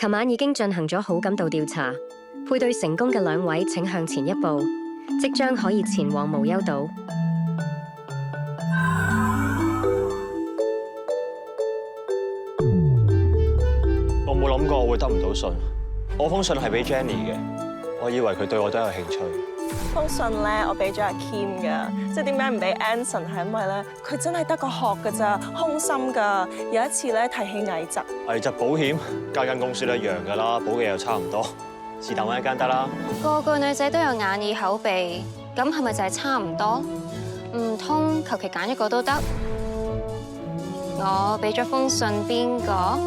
琴晚已經進行咗好感度調查，配對成功嘅兩位請向前一步，即將可以前往無憂島。我冇諗過我會得唔到信，我封信係俾 Jenny 嘅，我以為佢對我都有興趣。封信咧，我俾咗阿 Kim 噶，即係點解唔俾 Anson？係因為咧，佢真係得個學噶咋，空心噶。有一次咧，提起危疾，危疾保險間公司都一樣噶啦，保嘅又差唔多，是但揾一間得啦。個個女仔都有眼耳口鼻，咁係咪就係差唔多？唔通求其揀一個都得？我俾咗封信邊個？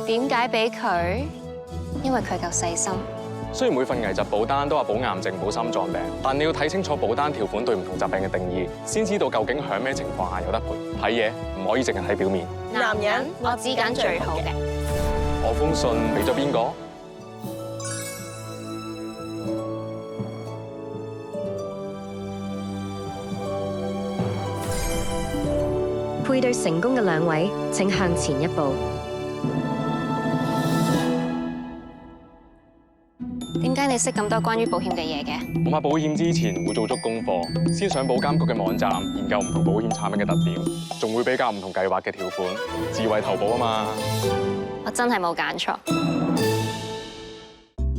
點解俾佢？因為佢夠細心。雖然每份危疾保單都話保癌症、保心臟病，但你要睇清楚保單條款對唔同疾病嘅定義，先知道究竟響咩情況下有得賠。睇嘢唔可以淨係睇表面。男人我只揀最好嘅。我封信俾咗邊個？配對成功嘅兩位請向前一步。點解你識咁多關於保險嘅嘢嘅？我買保險之前會做足功課，先上保監局嘅網站研究唔同保險產品嘅特點，仲會比較唔同計劃嘅條款，智慧投保啊嘛。我真係冇揀錯。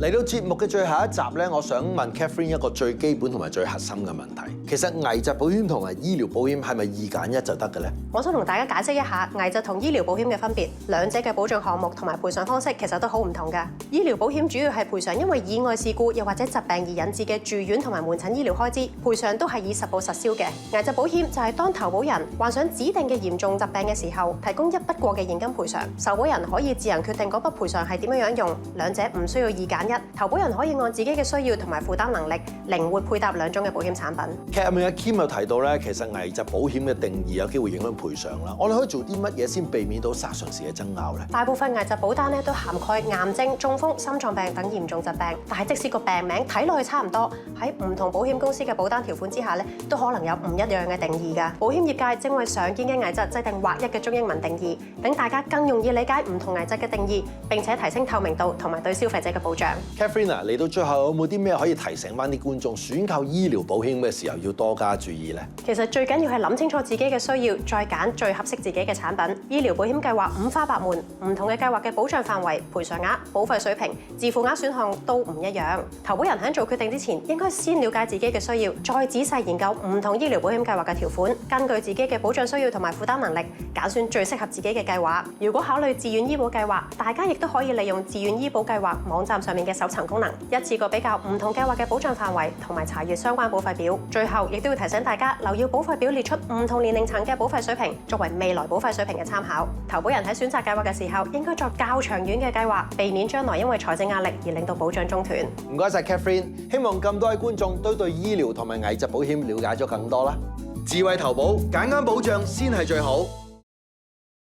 嚟到節目嘅最後一集咧，我想問 Catherine 一個最基本同埋最核心嘅問題。其實危疾保險同埋醫療保險係咪二揀一就得嘅咧？我想同大家解釋一下危疾同醫療保險嘅分別，兩者嘅保障項目同埋賠償方式其實都好唔同㗎。醫療保險主要係賠償因為意外事故又或者疾病而引致嘅住院同埋門診醫療開支，賠償都係以實報實銷嘅。危疾保險就係當投保人患上指定嘅嚴重疾病嘅時候，提供一筆過嘅現金賠償，受保人可以自行決定嗰筆賠償係點樣用，兩者唔需要二揀一。投保人可以按自己嘅需要同埋負擔能力，靈活配搭兩種嘅保險產品。劇入面阿 Kim 有提到咧，其實危疾保險嘅定義有機會影響賠償啦。我哋可以做啲乜嘢先避免到殺上時嘅爭拗咧？大部分危疾保單咧都涵蓋癌症、中風、心臟病等嚴重疾病，但係即使個病名睇落去差唔多，喺唔同保險公司嘅保單條款之下咧，都可能有唔一樣嘅定義㗎。保險業界正為常見嘅危疾制定劃一嘅中英文定義，等大家更容易理解唔同危疾嘅定義，並且提升透明度同埋對消費者嘅保障。Catherine 嚟到最後有冇啲咩可以提醒翻啲觀眾選購醫療保險嘅時候要多加注意咧？其實最緊要係諗清楚自己嘅需要，再揀最合適自己嘅產品。醫療保險計劃五花八門，唔同嘅計劃嘅保障範圍、賠償額、保費水平、自付額選項都唔一樣。投保人喺做決定之前，應該先了解自己嘅需要，再仔細研究唔同醫療保險計劃嘅條款，根據自己嘅保障需要同埋負擔能力，揀選最適合自己嘅計劃。如果考慮自願醫保計劃，大家亦都可以利用自願醫保計劃網站上面嘅搜尋功能，一次過比較唔同計劃嘅保障範圍，同埋查閱相關保費表。最後，亦都要提醒大家留意保費表列出唔同年齡層嘅保費水平，作為未來保費水平嘅參考。投保人喺選擇計劃嘅時候，應該作較長遠嘅計劃，避免將來因為財政壓力而令到保障中斷。唔該晒 Catherine， 希望咁多位觀眾都對醫療同埋危疾保險了解咗更多啦。智慧投保，揀啱保障先係最好。